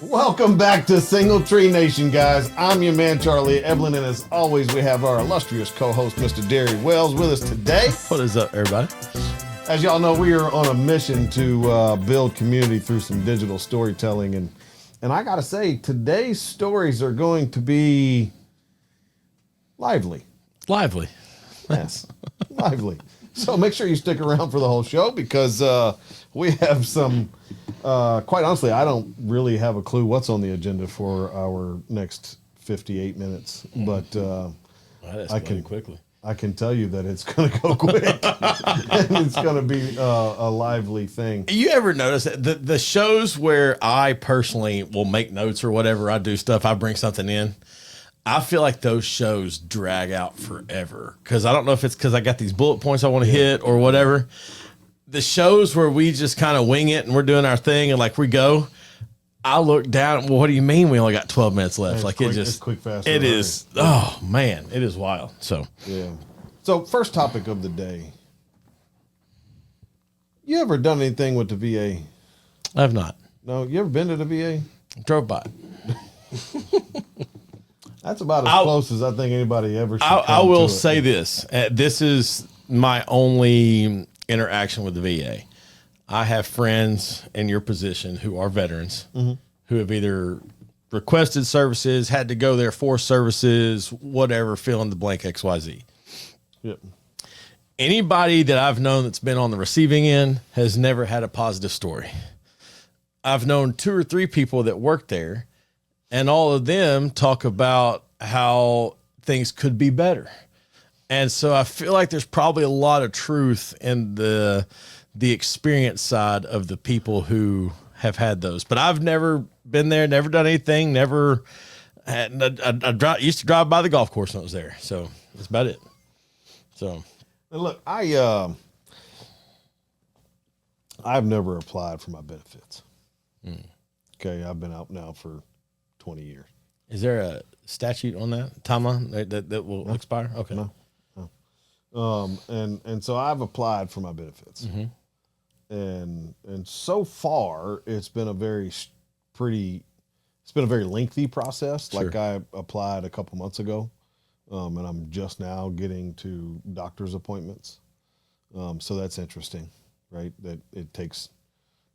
Welcome back to Single Tree Nation, guys. I'm your man, Charlie Evelyn, and as always, we have our illustrious co-host, Mr. Derry Wells, with us today. What is up, everybody? As y'all know, we are on a mission to build community through some digital storytelling, and I gotta say, today's stories are going to be lively. Lively. Yes, lively. So make sure you stick around for the whole show because we have some, quite honestly, I don't really have a clue what's on the agenda for our next 58 minutes, but I can tell you that it's going to go quick and it's going to be a lively thing. You ever notice that the shows where I personally will make notes or whatever, I do stuff, I bring something in, I feel like those shows drag out forever because I don't know if it's because I got these bullet points I want to hit or whatever. The shows where we just kind of wing it and we're doing our thing and like we go, I look down. Well, what do you mean we only got 12 minutes left? Like quick, it's quick, fast. It is. Oh man, it is wild. So yeah. So first topic of the day. You ever done anything with the VA? I have not. No, you ever been to the VA? Drove by. That's about as close as I think anybody ever should come I will to say it. this. This is my only interaction with the VA. I have friends in your position who are veterans who have either requested services, had to go there for services, whatever, fill in the blank XYZ. Yep. Anybody that I've known that's been on the receiving end has never had a positive story. I've known 2 or 3 people that work there, and all of them talk about how things could be better. And so I feel like there's probably a lot of truth in the experience side of the people who have had those. But I've never been there, never done anything, never had. I used to drive by the golf course when I was there. So that's about it. So and look, I've never applied for my benefits. Okay, I've been out now for 20 years. Is there a statute on that timeline that will expire? Okay. No. And so I've applied for my benefits, and so far it's been a very lengthy process. Sure. Like I applied a couple months ago, and I'm just now getting to doctor's appointments. So that's interesting, right? That it takes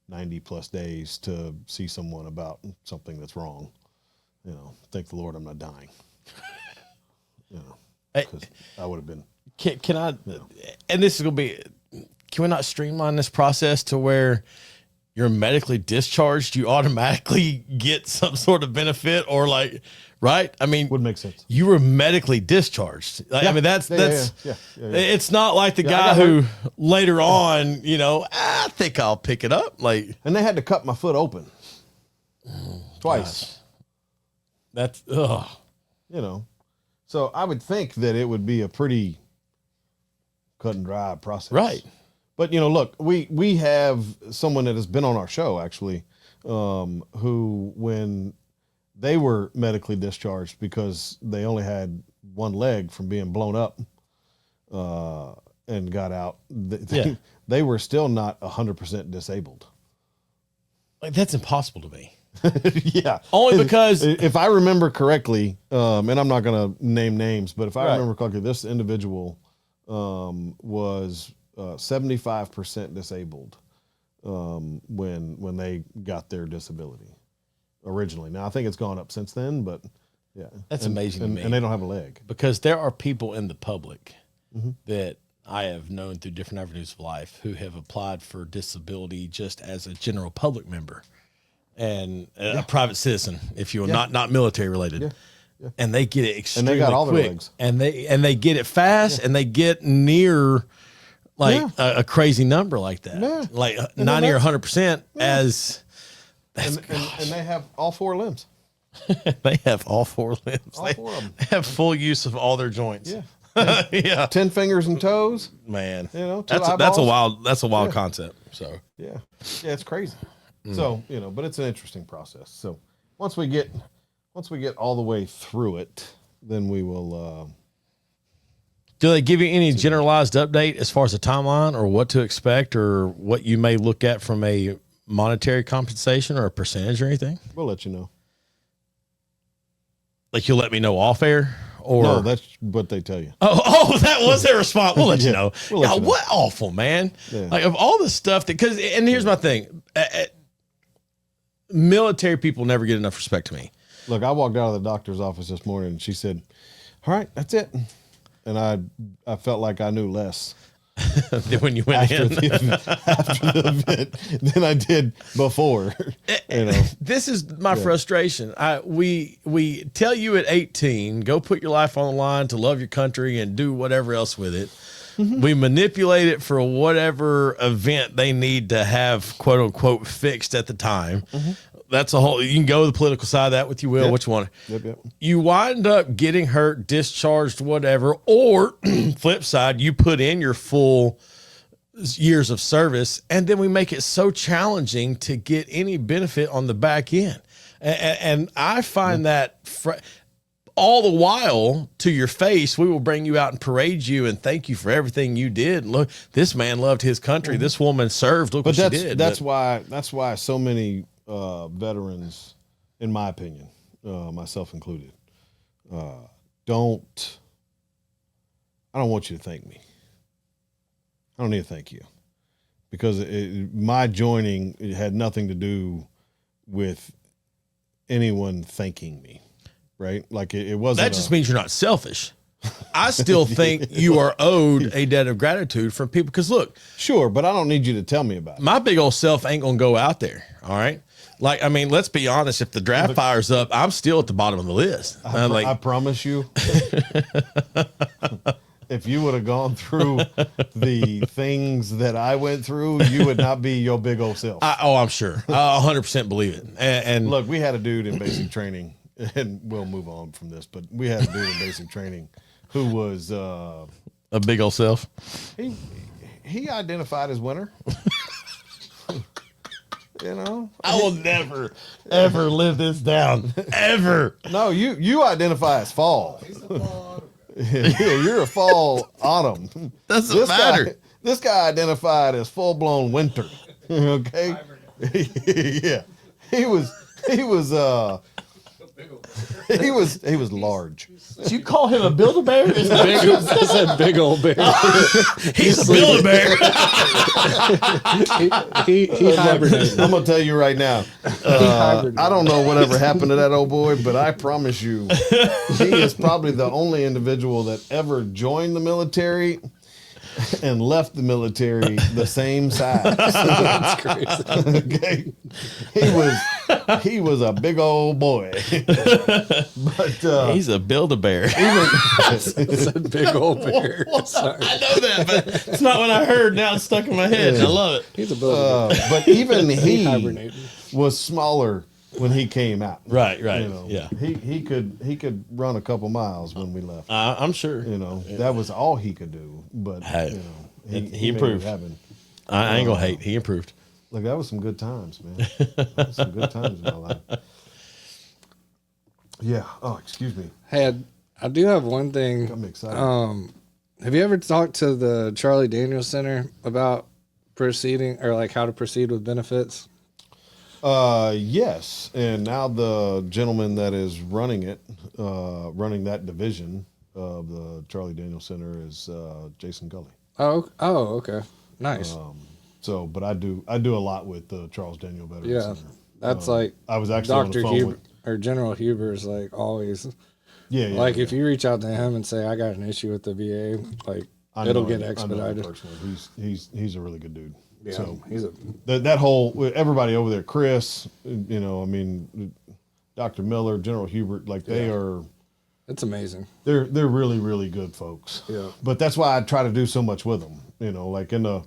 90 plus days to see someone about something that's wrong. You know, thank the Lord I'm not dying. You know, because I would have been. Can I, and this is going to be, can we not streamline this process to where you're medically discharged, you automatically get some sort of benefit or like, right? I mean, would make sense. You were medically discharged. I mean, that's, it's not like the guy who later on, you know, I think I'll pick it up. Like, and they had to cut my foot open twice. Gosh. That's, ugh. You know, so I would think that it would be a pretty cut and dry process. Right. But, you know, look, we have someone that has been on our show, actually, who, when they were medically discharged because they only had one leg from being blown up and got out, they were still not 100% disabled. Like, that's impossible to me. Yeah. Only because if I remember correctly, and I'm not going to name names, but if I remember correctly, this individual was 75% disabled when they got their disability originally. Now I think it's gone up since then, but yeah, that's amazing to me. And they don't have a leg because there are people in the public that I have known through different avenues of life who have applied for disability just as a general public member and a private citizen, if you will, not military related. Yeah. Yeah. And they get it extremely and they got all quick, their legs. and they get it fast, and they get near like a crazy number like that, like 90 or 100%. As and they have all 4 limbs. They have all 4 limbs. All 4 of them. They have full use of all their joints. Yeah, yeah. 10 fingers and toes. Man, you know, that's a wild concept. So yeah, it's crazy. So you know, but it's an interesting process. So once we get all the way through it, then we will. Do they give you any generalized update as far as a timeline or what to expect or what you may look at from a monetary compensation or a percentage or anything? We'll let you know. Like you'll let me know off air, or No, that's what they tell you. oh, that was their response. We'll let you Yeah, know. we'll let God, you know. what awful, man. Yeah. Like of all the stuff that, because, and here's my thing. Military people never get enough respect to me. Look, I walked out of the doctor's office this morning and she said, "All right, that's it." And I felt like I knew less When you went after in. after the event than I did before. You know. This is my frustration. We tell you at 18, go put your life on the line to love your country and do whatever else with it. We manipulate it for whatever event they need to have, quote unquote, fixed at the time. That's a whole, you can go to the political side of that with you, Will, Yep. which one. Yep. You wind up getting hurt, discharged, whatever, or flip side, you put in your full years of service, and then we make it so challenging to get any benefit on the back end. And I find that all the while, to your face, we will bring you out and parade you and thank you for everything you did. Look, this man loved his country. This woman served. Look But what she did. that's why so many veterans, in my opinion, myself included, I don't want you to thank me. I don't need to thank you, because my joining, it had nothing to do with anyone thanking me, right? Like it wasn't. That just means you're not selfish. I still think you are owed a debt of gratitude from people. Because look, sure, but I don't need you to tell me about it. my big old self ain't gonna go out there. All right. Like, I mean, let's be honest. If the draft fires up, I'm still at the bottom of the list. I promise you, if you would have gone through the things that I went through, you would not be your big old self. I'm sure. I 100% believe it. And Look, we had a dude in basic training, and we'll move on from this, but we had a dude in basic training who was a big old self. he identified as winter. You know, I will never, ever live this down. Ever. no, you identify as fall. Yeah, you're a fall autumn. Doesn't matter. This guy identified as full blown winter. Okay. Yeah. He was large. Did you call him a Build-A-Bear? That's a big old bear. He's a Build-A-Bear. He hibernated. I'm gonna tell you right now. I don't know whatever happened to that old boy, but I promise you, he is probably the only individual that ever joined the military and left the military the same size. That's crazy. Okay, he was a big old boy, but He's a Build-A-Bear. It's a big old bear. Sorry. I know that, but it's not what I heard. Now it's stuck in my head. I love it. He's a builder. but even he hibernated. was smaller when he came out. Right. You know, Yeah. he could run a couple miles when we left. I'm sure. You know, that was all he could do. But Hey, you know, he made it improved. happen. I ain't gonna hate. He improved. Look, that was some good times, man. That was some good times in my life. Yeah. Oh, excuse me. Hey, I do have one thing. I'm excited. Have you ever talked to the Charlie Daniels Center about proceeding or like how to proceed with benefits? Yes, and now the gentleman that is running it, running that division of the Charlie Daniels Center is Jason Gully. Oh, okay, nice. So, but I do a lot with the Charles Daniel Veterans Yeah, Center. that's like I was actually on the Dr. phone Huber with. or General Huber's like always. Yeah, Like if you reach out to him and say I got an issue with the VA, like I it'll know get him- I know him expedited. personally. He's a really good dude. Yeah, So he's a that whole everybody over there, Chris, you know, I mean, Dr. Miller, General Hubert, like they are. it's amazing. They're really really good folks. Yeah. But that's why I try to do so much with them. You know, like in the.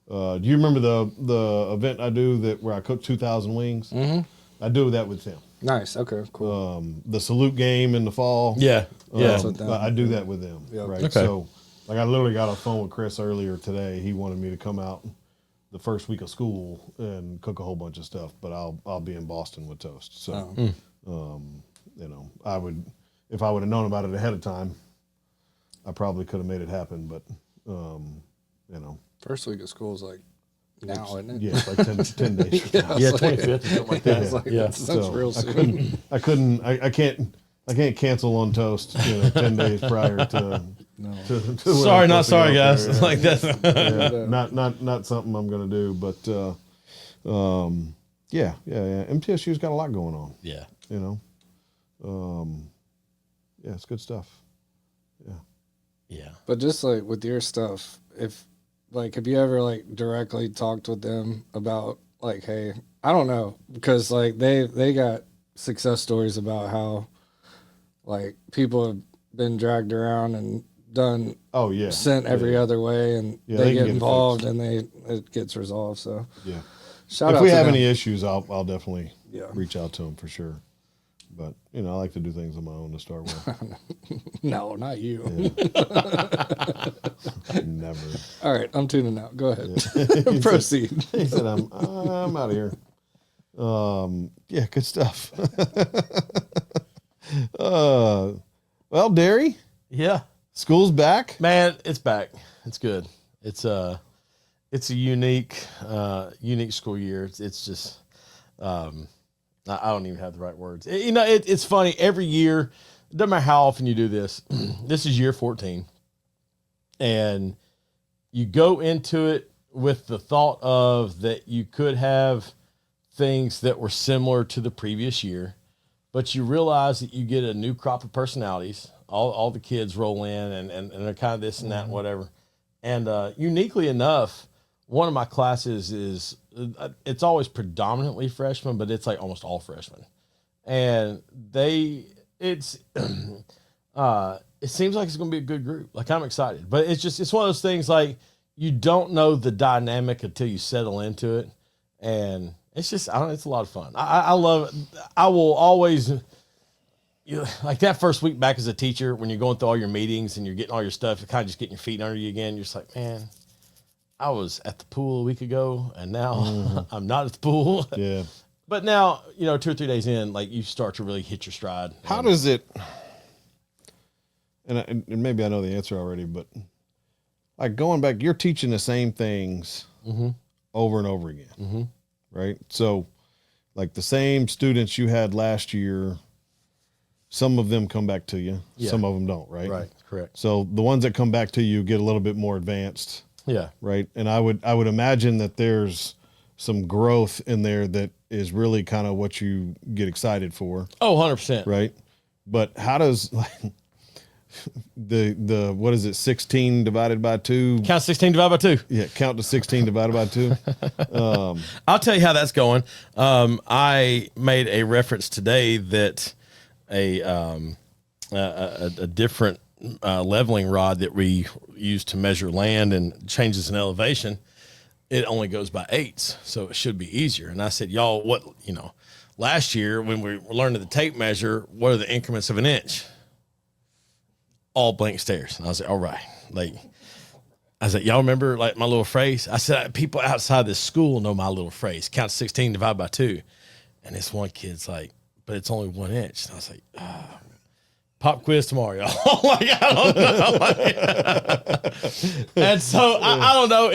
Do you remember the event I do where I cook 2,000 wings? Mm-hmm. I do that with them. Nice. Okay. Cool. The salute game in the fall. Yeah. Yeah. with them. I do that with them. Yeah. Right. Okay. So, like, I literally got on the phone with Chris earlier today. He wanted me to come out the first week of school and cook a whole bunch of stuff, but I'll be in Boston with Toast. So, you know, if I would have known about it ahead of time, I probably could have made it happen. But, you know, First week of school is like now, isn't it? Yeah, it's like 10 days. From now. Yeah, 25th or something like that. It's like, Yeah. that's real soon. I can't cancel on toast 10 days prior to. To when Sorry, I'm not supposed to sorry, go up guys. there, yeah. Like that's Not something I'm gonna do, but yeah. MTSU's got a lot going on. yeah. You know, yeah, it's good stuff. Yeah. But just like with your stuff, have you ever like directly talked with them about like, hey, I don't know, because like they got success stories about how like people have been dragged around and done Oh yeah, sent every other way, and Yeah, they they can get get it involved and it gets resolved. So yeah. shout If out we to have them. any issues, I'll definitely Yeah. reach out to them for sure. But I like to do things on my own to start with. No, not you. Never. All right, I'm tuning out. Go ahead. Proceed. He said, I'm out of here. Yeah, good stuff. Well, Derry, Yeah. school's back. Man, it's back. It's good. It's a unique school year. It's just I don't even have the right words. It's funny every year. It doesn't matter how often you do this. This is year 14, and you go into it with the thought of that you could have things that were similar to the previous year, but you realize that you get a new crop of personalities. All the kids roll in and they're kind of this and that and whatever. And uniquely enough, one of my classes is it's always predominantly freshmen, but it's like almost all freshmen. And it seems like it's going to be a good group. Like I'm excited, but it's one of those things like you don't know the dynamic until you settle into it. And it's just, it's a lot of fun. I love it. I will always, like that first week back as a teacher, when you're going through all your meetings and you're getting all your stuff, you're kind of just getting your feet under you again. You're just like, man, I was at the pool a week ago and now I'm not at the pool. Yeah. But now, 2 or 3 days in, like you start to really hit your stride. How does it? And maybe I know the answer already, but like going back, you're teaching the same things over and over again, right? So, like the same students you had last year, some of them come back to you, some of them don't, right? Right, correct. So the ones that come back to you get a little bit more advanced, Yeah. right? And I would imagine that there's some growth in there that is really kind of what you get excited for, Oh, 100%. right? But how does like the what is it, 16 divided by 2? Count 16 divided by 2. Yeah, count to 16 divided by 2. I'll tell you how that's going. I made a reference today that a different leveling rod that we use to measure land and changes in elevation, it only goes by 8s, so it should be easier. And I said, y'all, last year when we were learning the tape measure, what are the increments of an inch? All blank stares. And I was like, all right. I said, y'all remember like my little phrase? I said, people outside this school know my little phrase. Count 16 divided by 2. And this one kid's like, but it's only 1 inch. And I was like, pop quiz tomorrow, y'all. Like, I don't know. And so I don't know.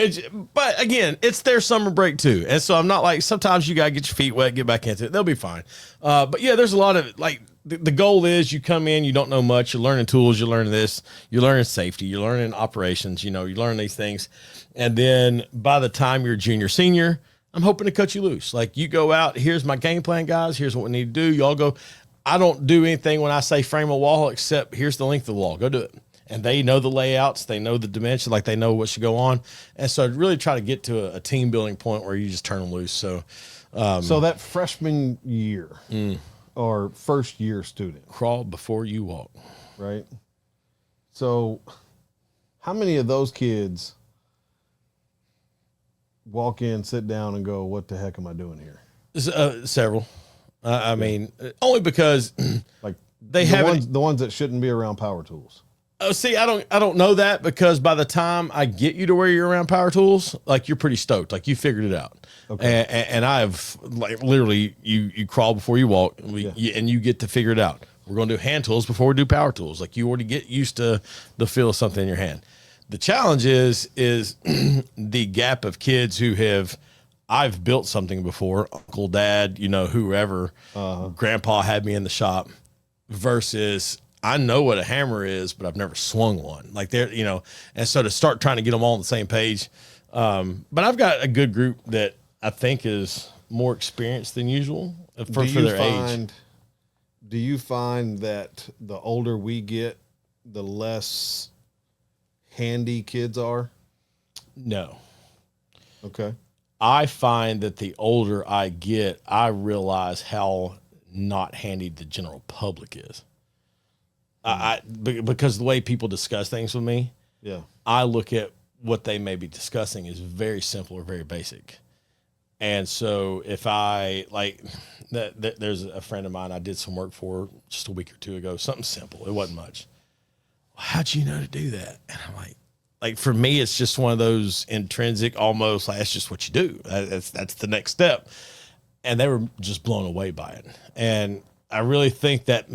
But again, it's their summer break too. And so I'm not like, sometimes you got to get your feet wet, get back into it. They'll be fine. But yeah, there's a lot of like, the goal is you come in, you don't know much, you're learning tools, you're learning this, you're learning safety, you're learning operations, you learn these things. And then by the time you're junior, senior, I'm hoping to cut you loose. Like you go out, here's my game plan, guys. Here's what we need to do. Y'all go. I don't do anything when I say frame a wall, except here's the length of the wall. Go do it. And they know the layouts. They know the dimension. Like they know what should go on. And so I really try to get to a team building point where you just turn them loose. So, so that freshman year or first year student, crawl before you walk. right? So how many of those kids walk in, sit down and go, what the heck am I doing here? Several. I mean, only because Like they haven't. the ones that shouldn't be around power tools. Oh, see, I don't know that, because by the time I get you to where you're around power tools, like you're pretty stoked, like you figured it out. Okay. And I've like literally you crawl before you walk, and you get to figure it out. We're going to do hand tools before we do power tools. Like you already get used to the feel of something in your hand. The challenge is the gap of kids who I've built something before, uncle, dad, whoever, grandpa had me in the shop, versus I know what a hammer is, but I've never swung one. Like and so to start trying to get them all on the same page. But I've got a good group that I think is more experienced than usual for their age. Do you find that the older we get, the less handy kids are? No. Okay. I find that the older I get, I realize how not handy the general public is. Because the way people discuss things with me, yeah, I look at what they may be discussing is very simple or very basic. And so if I there's a friend of mine I did some work for just a week or two ago, something simple. It wasn't much. How'd you know to do that? And I'm like for me, it's just one of those intrinsic, almost like that's just what you do. That's the next step. And they were just blown away by it. And I really think that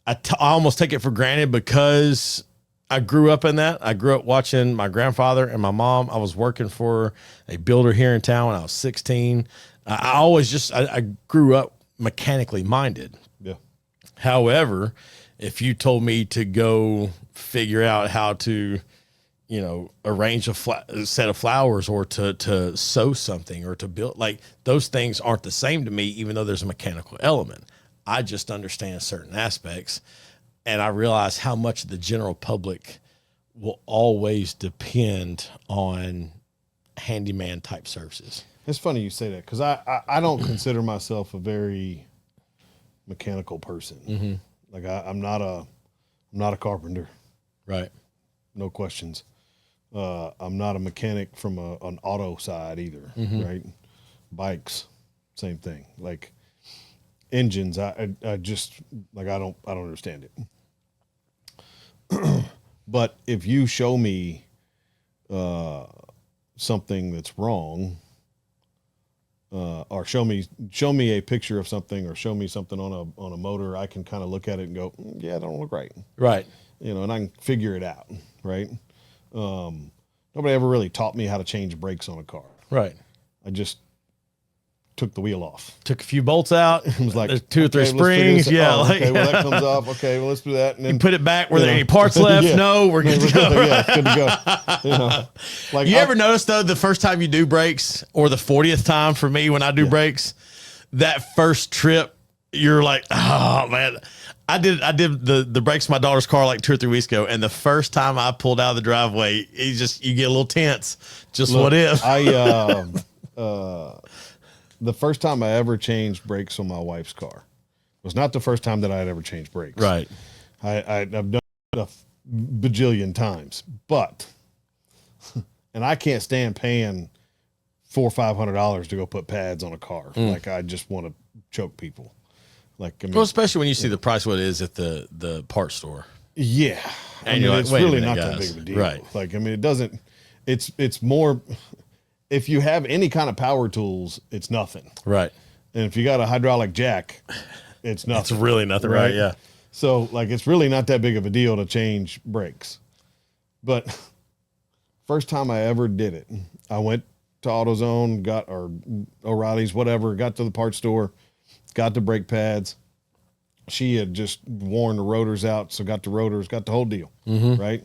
I almost take it for granted because I grew up in that. I grew up watching my grandfather and my mom. I was working for a builder here in town when I was 16. I grew up mechanically minded. Yeah. However, if you told me to go figure out how to, arrange a set of flowers or to sew something or to build, like those things aren't the same to me, even though there's a mechanical element. I just understand certain aspects, and I realize how much the general public will always depend on handyman type services. It's funny you say that because I don't consider myself a very mechanical person. Mm-hmm. Like I'm not a carpenter. Right. No questions. I'm not a mechanic from an auto side either. Mm-hmm. Right. Bikes, same thing. Like engines, I just like I don't understand it. But if you show me something that's wrong, or show me a picture of something, or show me something on a motor, I can kind of look at it and go, yeah, it don't look right. Right. And I can figure it out. Right. Nobody ever really taught me how to change brakes on a car. Right. I just took the wheel off. Took a few bolts out. It was like there's 2 or 3 let's figure springs. this Yeah. out. Okay, well that comes off. Okay, well let's do that. And then put it back. Were there any parts left? Yeah. No, we're good to go. Yeah, it's good to go. Like You ever notice though, the first time you do brakes, or the 40th time for me when I do brakes, that first trip, you're like, oh man. I did the brakes in my daughter's car like 2 or 3 weeks ago, and the first time I pulled out of the driveway, you get a little tense. Just Look, what if? The first time I ever changed brakes on my wife's car was not the first time that I had ever changed brakes. Right. I've done it a bajillion times, but and I can't stand paying $400 or $500 to go put pads on a car. Like I just want to choke people. Like I mean, Well, especially when you see the price what it is at the parts store. yeah, And you're like, it's wait a really minute, not that guys. big of a deal. Right. Like I mean, it doesn't. It's more. If you have any kind of power tools, it's nothing. Right. And if you got a hydraulic jack, it's nothing. It's really nothing, right? Yeah. So like it's really not that big of a deal to change brakes. But first time I ever did it, I went to AutoZone, or O'Reilly's, whatever, got to the parts store, got the brake pads. She had just worn the rotors out, so got the rotors, got the whole deal. Mm-hmm. Right?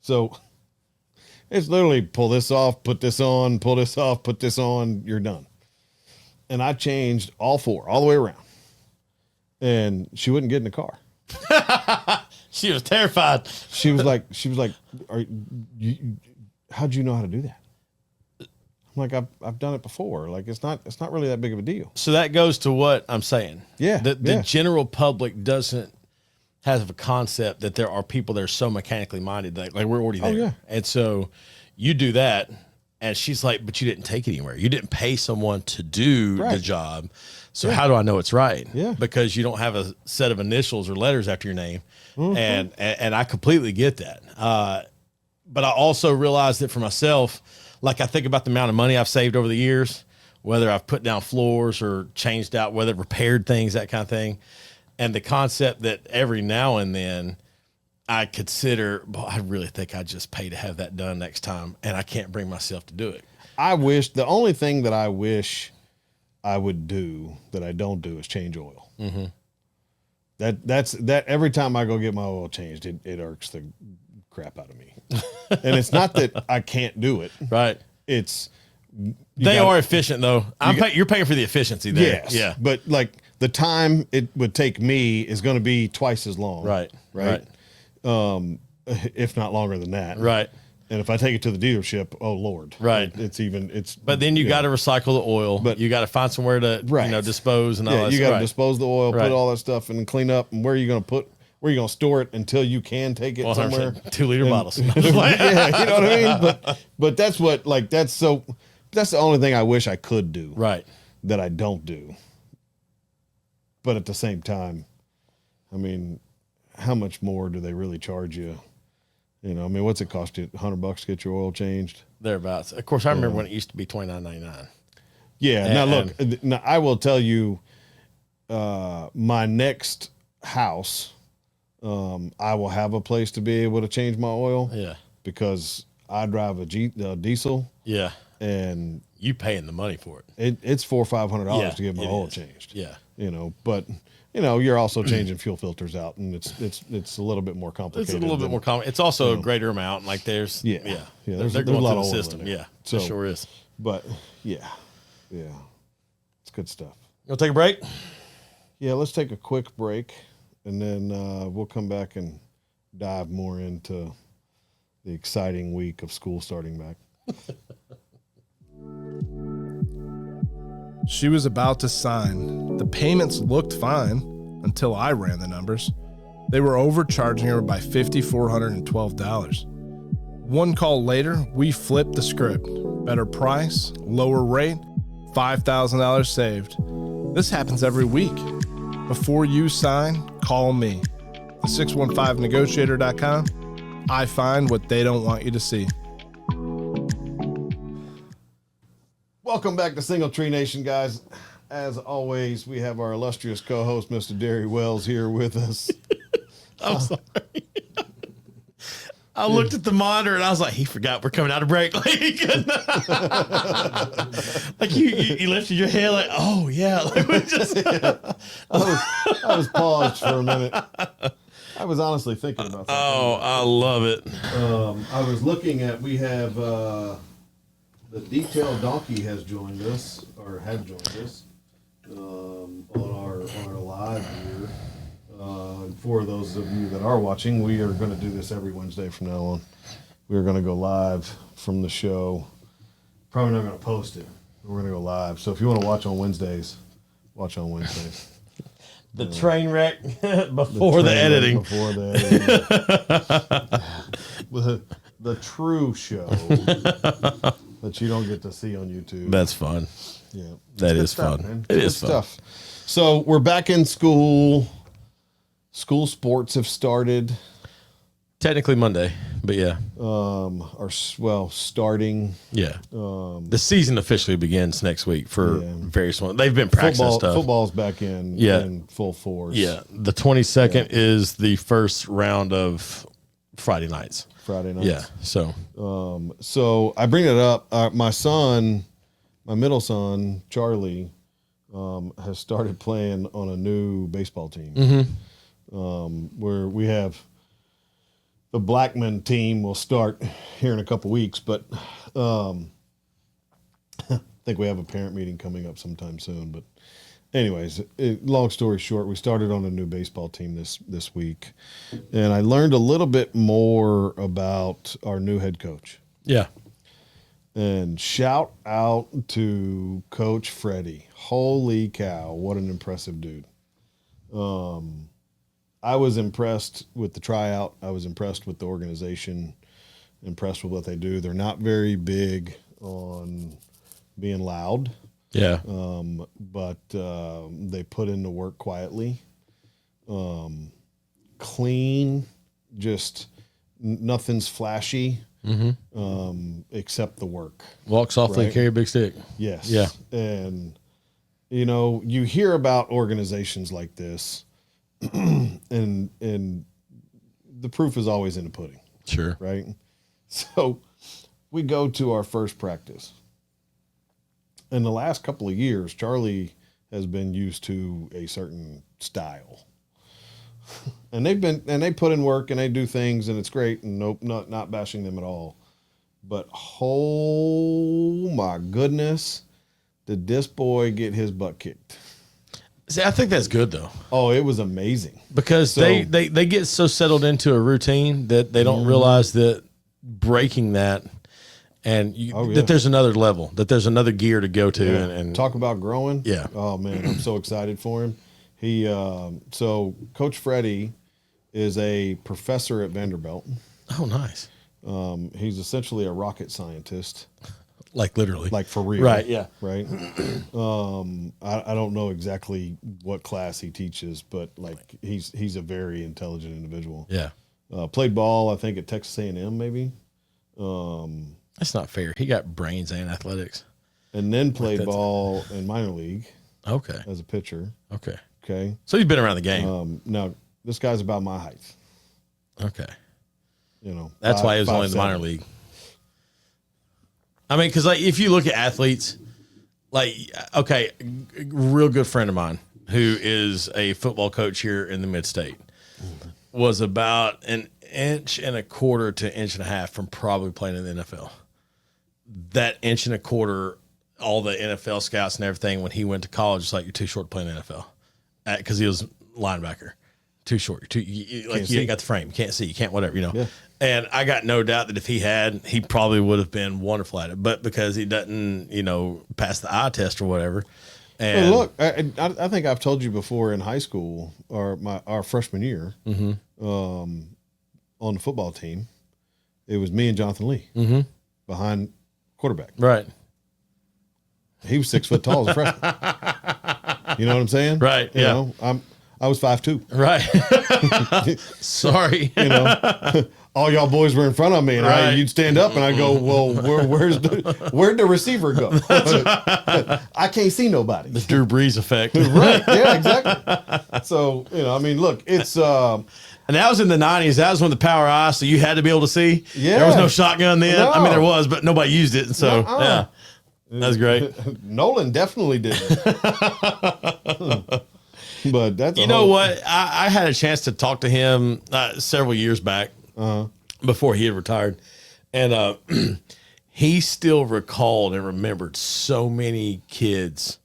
So it's literally pull this off, put this on, pull this off, put this on, you're done. And I changed all 4, all the way around. And she wouldn't get in the car. She was terrified. She was like, how'd you know how to do that? I'm like, I've done it before. Like it's not really that big of a deal. So that goes to what I'm saying. Yeah. The general public doesn't have a concept that there are people that are so mechanically minded that like we're already there. yeah. And so you do that, and she's like, but you didn't take it anywhere. You didn't pay someone to do the job. So how do I know it's right? Yeah. Because you don't have a set of initials or letters after your name. Mm-hmm. And I completely get that. But I also realize that for myself, like I think about the amount of money I've saved over the years, whether I've put down floors or changed out, whether repaired things, that kind of thing. And the concept that every now and then I consider, well, I really think I'd just pay to have that done next time, and I can't bring myself to do it. The only thing that I wish I would do that I don't do is change oil. Mm-hmm. That's every time I go get my oil changed, it irks the crap out of me. And it's not that I can't do it. Right. It's they are efficient though. You're paying for the efficiency there. Yes. Yeah. But like the time it would take me is going to be twice as long. Right. If not longer than that. Right. And if I take it to the dealership, oh Lord. Right. But then you got to recycle the oil. But you got to find somewhere to dispose and all that. You got to dispose the oil, put all that stuff and clean up. And where are you going to store it until you can take it somewhere? 2-liter bottles. Yeah, you know what I mean? But that's that's the only thing I wish I could do. Right. That I don't do. But at the same time, I mean, how much more do they really charge you? You know, I mean, what's it cost you? $100 to get your oil changed? Thereabouts. Of course, I remember when it used to be $29.99. Yeah. Now look, I will tell you, my next house, I will have a place to be able to change my oil. Yeah. Because I drive a diesel. Yeah. And you paying the money for it. It's $400 or $500 to get my oil changed. Yeah. You know, but you're also changing fuel filters out, and it's a little bit more complicated. It's a little bit more complicated. It's also a greater amount. Like there's they're going a through lot the of oil system. in it. Yeah, So, it sure is. But yeah, it's good stuff. You want to take a break? Yeah, let's take a quick break, and then we'll come back and dive more into the exciting week of school starting back. She was about to sign. The payments looked fine until I ran the numbers. They were overcharging her by $5,412. One call later, we flipped the script. Better price, lower rate, $5,000 saved. This happens every week. Before you sign, call me. The 615negotiator.com. I find what they don't want you to see. Welcome back to Single Tree Nation, guys. As always, we have our illustrious co-host, Mr. Derry Wells, here with us. I'm sorry. I looked at the monitor and I was like, he forgot we're coming out of break. Like you lifted your head like, oh yeah. Like we just I was paused for a minute. I was honestly thinking about that. Oh, I love it. I was looking at, we have the Detailed Donkey has joined us, or had joined us, on our live here. And for those of you that are watching, we are going to do this every Wednesday from now on. We are going to go live from the show. Probably not going to post it. We're going to go live. So if you want to watch on Wednesdays, watch on Wednesdays. The train wreck before the editing. Before the editing. the true show that you don't get to see on YouTube. That's fun. Yeah. That is fun. Man. It is fun. Stuff. So we're back in school. School sports have started. Technically Monday, but yeah. Starting. Yeah. The season officially begins next week for various ones. They've been practicing stuff. Football's back in full force. Yeah. The 22nd is the first round of Friday nights. Yeah. So I bring it up. My middle son, Charlie, has started playing on a new baseball team. Mm-hmm. Where we have the Blackman team will start here in a couple weeks, but I think we have a parent meeting coming up sometime soon. But anyways, long story short, we started on a new baseball team this week, and I learned a little bit more about our new head coach. Yeah. And shout out to Coach Freddie. Holy cow, what an impressive dude. I was impressed with the tryout. I was impressed with the organization, impressed with what they do. They're not very big on being loud. Yeah. But they put in the work quietly. Clean, just nothing's flashy. Mm-hmm. Except the work. Walk softly, right? Carry a big stick. Yes. Yeah. And, you hear about organizations like this, and the proof is always in the pudding, Sure. right? So we go to our first practice. In the last couple of years, Charlie has been used to a certain style. And they put in work and they do things and it's great, and nope, not bashing them at all. But oh my goodness, did this boy get his butt kicked? See, I think that's good though, Oh, it was amazing. because they get so settled into a routine that they don't realize that breaking that and that there's another level, that there's another gear to go to. Yeah. And Talk about growing. Yeah. Oh man, I'm so excited for him. He so Coach Freddie is a professor at Vanderbilt. oh, nice. He's essentially a rocket scientist, Like literally. like for real. Right. Yeah. Right. I don't know exactly what class he teaches, but like he's a very intelligent individual. Yeah. Played ball, I think, at Texas A&M maybe, That's not fair. He got brains and athletics. and then played that's- ball in minor league Okay. as a pitcher. Okay. Okay. So he's been around the game. Now this guy's about my height. Okay. You know, That's why he was only in the minor league. I mean, because like if you look at athletes, like okay, a real good friend of mine who is a football coach here in the mid-state was about an inch and a quarter to an inch and a half from probably playing in the NFL. That inch and a quarter, all the NFL scouts and everything when he went to college was like, you're too short to play in the NFL, because he was linebacker. Too short. You ain't got the frame. You can't see. You can't whatever, Yeah. And I got no doubt that if he had, he probably would have been wonderful at it. But because he doesn't, pass the eye test or whatever. And Well, look, I think I've told you before in high school or our freshman year, on the football team, it was me and Jonathan Lee behind quarterback. right. He was 6 foot tall as a freshman. You know what I'm saying? Right, You yeah. know, I was 5'2". Right. Sorry. You know, all y'all boys were in front of me, and Right. you'd stand up, and I go, "Well, where'd the receiver go? I can't see nobody." The Drew Brees effect. Right? Yeah, exactly. So I mean, look, it's And that was in the 90s. That was when the power eye, so you had to be able to see. Yeah. There was no shotgun then. I mean, No. there was, but nobody used it. And so, Nuh-uh. yeah. That's great. Nolan definitely did. But that's You know what? I had a chance to talk to him several years back before he had retired. And he still recalled and remembered so many kids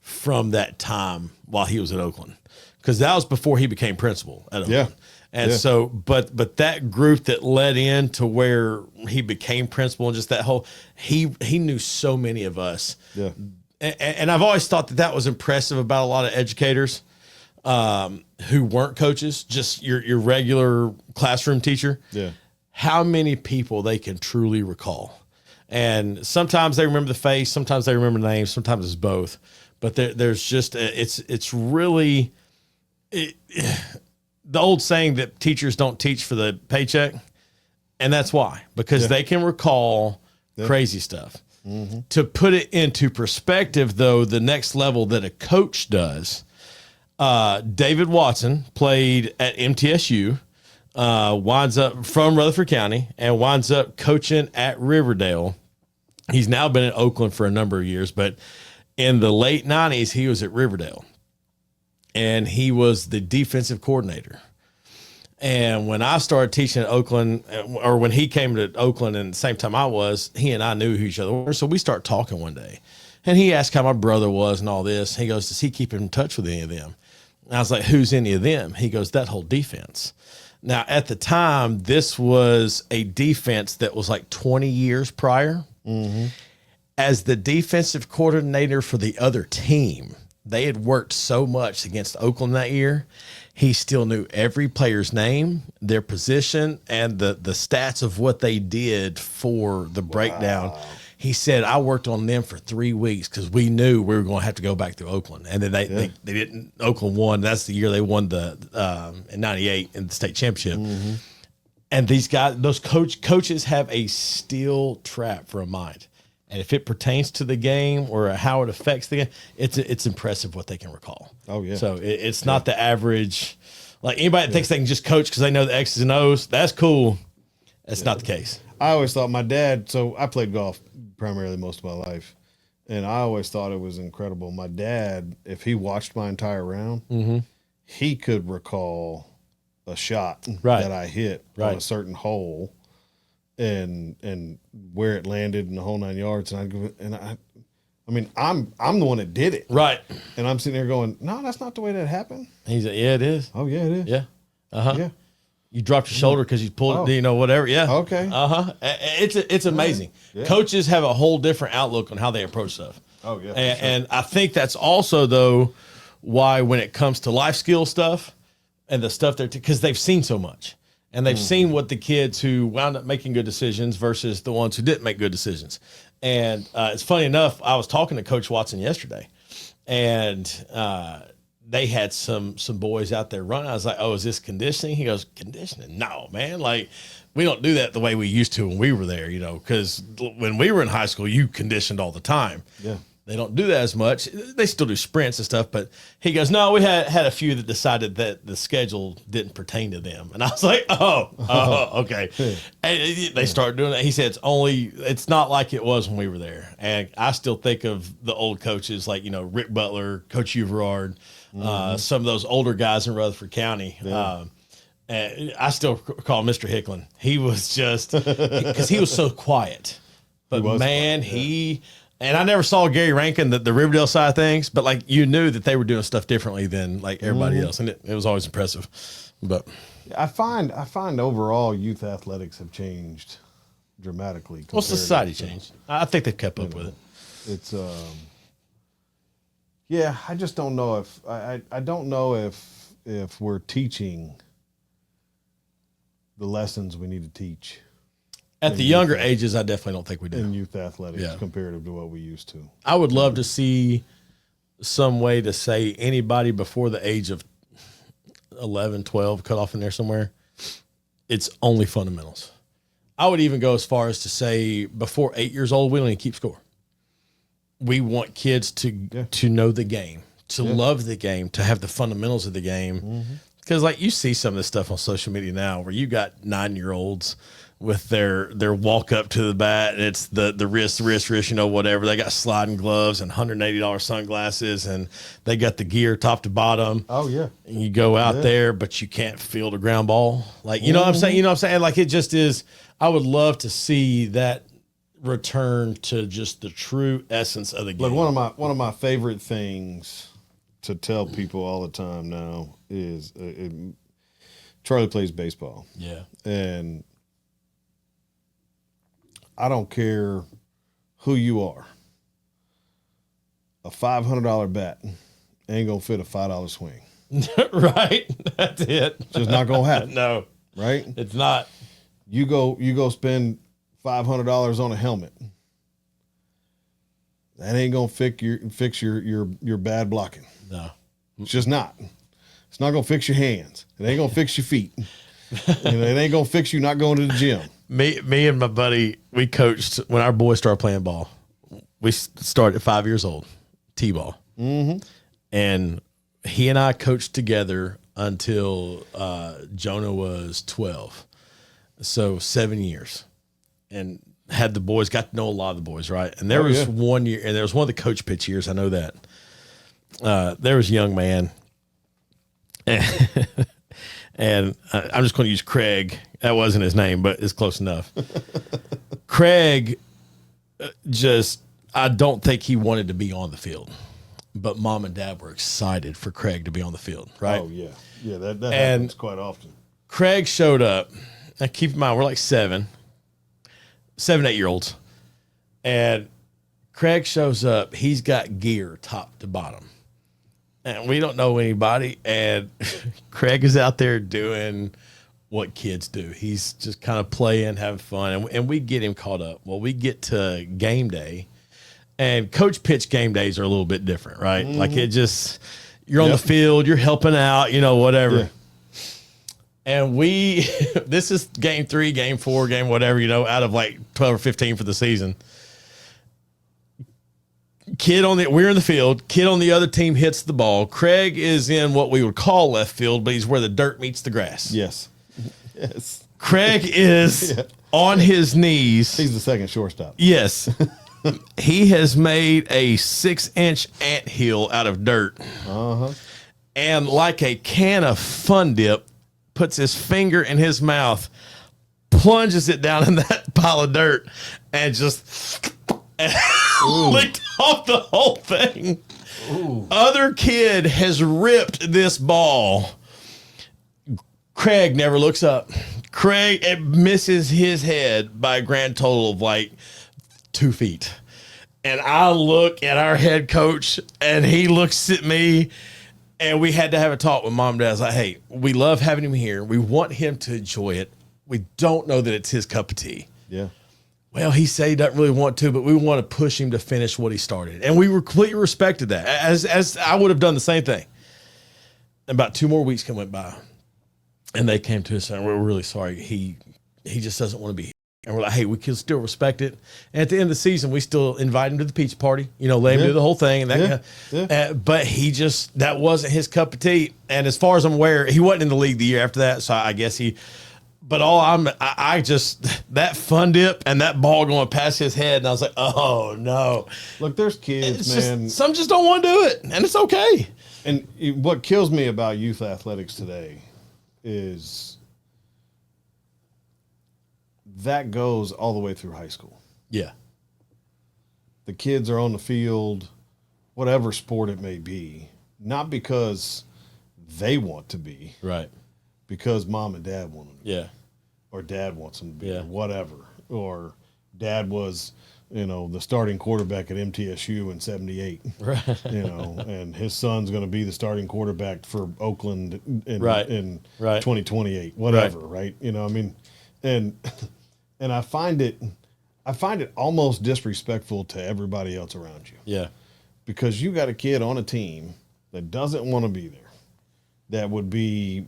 from that time while he was at Oakland. Because that was before he became principal at Oakland. Yeah. And Yeah. so, but that group that led in to where he became principal and just that whole, he knew so many of us. Yeah. And I've always thought that was impressive about a lot of educators who weren't coaches, just your regular classroom teacher. Yeah. How many people they can truly recall. And sometimes they remember the face, sometimes they remember the name, sometimes it's both. But there's just, it's really, the old saying that teachers don't teach for the paycheck. And that's why, because they can recall crazy stuff. To put it into perspective, though, the next level that a coach does, David Watson played at MTSU, winds up from Rutherford County and winds up coaching at Riverdale. He's now been in Oakland for a number of years, but in the late 90s, he was at Riverdale and he was the defensive coordinator. And when I started teaching at Oakland, or when he came to Oakland and the same time I was, he and I knew who each other were. So we start talking one day and he asked how my brother was and all this. He goes, does he keep in touch with any of them? And I was like, who's any of them? He goes, that whole defense. Now, at the time, this was a defense that was like 20 years prior. As the defensive coordinator for the other team, they had worked so much against Oakland that year. He still knew every player's name, their position, and the stats of what they did for the breakdown. He said, I worked on them for 3 weeks because we knew we were going to have to go back through Oakland. And then they didn't. Oakland won. That's the year they won in 98 in the state championship. And these guys, those coaches have a steel trap for a mind. And if it pertains to the game or how it affects the game, it's impressive what they can recall. Oh, yeah. So it's not the average Like anybody that thinks they can just coach because they know the X's and O's, that's cool. That's not the case. I always thought my dad, so I played golf primarily most of my life, and I always thought it was incredible. My dad, if he watched my entire round, he could recall a shot that I hit on a certain hole and where it landed in the whole 9 yards. And I mean, I'm the one that did it. Right. And I'm sitting there going, no, that's not the way that happened. He's like, yeah, it is. Oh, yeah, it is. Yeah. Uh-huh. Yeah. You dropped your shoulder because you pulled it, whatever. Yeah. Okay. Uh-huh. It's amazing. Yeah. Coaches have a whole different outlook on how they approach stuff. Oh, yeah. And I think that's also, though, why when it comes to life skill stuff and the stuff because they've seen so much. And they've seen what the kids who wound up making good decisions versus the ones who didn't make good decisions. And it's funny enough, I was talking to Coach Watson yesterday, and they had some boys out there running. I was like, oh, is this conditioning? He goes, conditioning? No, man. Like, we don't do that the way we used to when we were there, because when we were in high school, you conditioned all the time. Yeah. They don't do that as much. They still do sprints and stuff, but he goes, no, we had a few that decided that the schedule didn't pertain to them. And I was like, oh, okay. And they started doing that. He said, it's not like it was when we were there. And I still think of the old coaches like, Rick Butler, Coach Uverard, some of those older guys in Rutherford County. Yeah. And I still call him Mr. Hicklin. He was just, because he was so quiet. But man, and I never saw Gary Rankin, the Riverdale side of things, but like you knew that they were doing stuff differently than like everybody else, and it was always impressive. But I find overall youth athletics have changed dramatically. Well, society changed. I think they've kept up with it. It's yeah. I just don't know if I don't know if we're teaching the lessons we need to teach. At the younger ages, I definitely don't think we do. In youth athletics, comparative to what we used to. I would love to see some way to say anybody before the age of 11, 12, cut off in there somewhere, it's only fundamentals. I would even go as far as to say before 8 years old, we don't even keep score. We want kids to know the game, to love the game, to have the fundamentals of the game. Because like you see some of this stuff on social media now where you got 9-year-olds with their walk up to the bat, and it's the wrist, whatever. They got sliding gloves and $180 sunglasses, and they got the gear top to bottom. Oh yeah. And you go out there, but you can't field a ground ball. Like, you know what I'm saying? You know what I'm saying? Like, it just is. I would love to see that return to just the true essence of the game. Look, one of my favorite things to tell people all the time now is Charlie plays baseball. Yeah. And I don't care who you are. A $500 bat ain't gonna fit a $5 swing. Right. That's it. Just not gonna happen. No. Right? It's not. You go spend $500 on a helmet. That ain't gonna fix your bad blocking. No. It's just not. It's not gonna fix your hands. It ain't gonna fix your feet. It ain't gonna fix you not going to the gym. Me and my buddy, we coached when our boys started playing ball. We started at 5 years old, T-ball. And he and I coached together until Jonah was 12. So 7 years. And had the boys, got to know a lot of the boys, right? And there was 1 year, and there was one of the coach pitch years, I know that. There was a young man, and I'm just going to use Craig. That wasn't his name, but it's close enough. Craig I don't think he wanted to be on the field, but mom and dad were excited for Craig to be on the field, right? Oh, yeah. Yeah, that happens quite often. Craig showed up. Now, keep in mind, we're like 7, 8-year-olds. And Craig shows up. He's got gear top to bottom. And we don't know anybody. And Craig is out there doing what kids do. He's just kind of playing, having fun. And we get him caught up. Well, we get to game day. And coach pitch game days are a little bit different, right? Like it just, you're on the field, you're helping out, whatever. Yeah. And this is game 3, game 4, game whatever, out of like 12 or 15 for the season. We're in the field. Kid on the other team hits the ball. Craig is in what we would call left field, but he's where the dirt meets the grass. Yes. Yes. Craig is on his knees. He's the second shortstop. Yes. He has made a 6-inch anthill out of dirt. Uh-huh. And like a can of Fun Dip, puts his finger in his mouth, plunges it down in that pile of dirt, and just licked off the whole thing. Ooh. Other kid has ripped this ball. Craig never looks up. Craig, it misses his head by a grand total of like 2 feet. And I look at our head coach, and he looks at me, and we had to have a talk with mom and dad. I was like, hey, we love having him here. We want him to enjoy it. We don't know that it's his cup of tea. Yeah. Well, he said he doesn't really want to, but we want to push him to finish what he started. And we completely respected that, as I would have done the same thing. About 2 more weeks went by, and they came to us and we're really sorry. He just doesn't want to be here. And we're like, hey, we can still respect it. And at the end of the season, we still invite him to the pizza party, let him do the whole thing. And that but that wasn't his cup of tea. And as far as I'm aware, he wasn't in the league the year after that. So I guess that Fun Dip and that ball going past his head. And I was like, oh no. Look, there's kids, man. Some just don't want to do it. And it's okay. And what kills me about youth athletics today is that goes all the way through high school. Yeah. The kids are on the field, whatever sport it may be, not because they want to be. Right. Because mom and dad want them to be. Yeah. Or dad wants them to be, or whatever. Or dad was, the starting quarterback at MTSU in 78. Right. And his son's going to be the starting quarterback for Oakland in 2028, whatever, right? And I find it almost disrespectful to everybody else around you. Yeah. Because you got a kid on a team that doesn't want to be there, that would be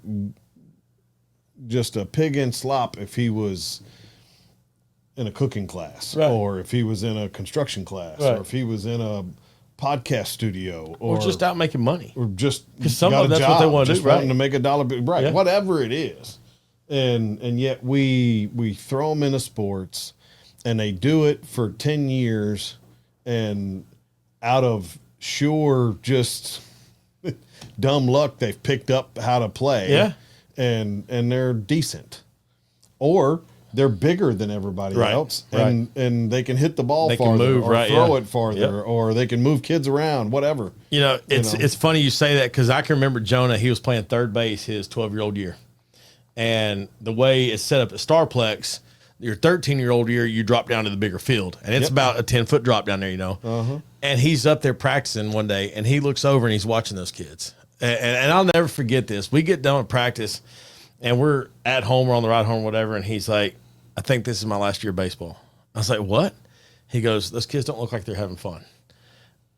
just a pig in slop if he was in a cooking class, or if he was in a construction class, or if he was in a podcast studio, or just out making money, or just because some of them, that's what they want to do, wanting to make $1, right? Yeah. Whatever it is. And yet we throw them into sports, and they do it for 10 years, and out of sure just dumb luck, they've picked up how to play. Yeah. And they're decent, or they're bigger than everybody else, and they can hit the ball farther, or throw it farther, or they can move kids around, whatever. It's funny you say that, because I can remember Jonah. He was playing third base his 12-year-old year. And the way it's set up at Starplex, your 13-year-old year, you drop down to the bigger field. And it's about a 10-foot drop down there, Uh-huh. And he's up there practicing one day, and he looks over and he's watching those kids. And I'll never forget this. We get done with practice, and we're at home or on the ride home, whatever, and he's like, I think this is my last year of baseball. I was like, what? He goes, those kids don't look like they're having fun.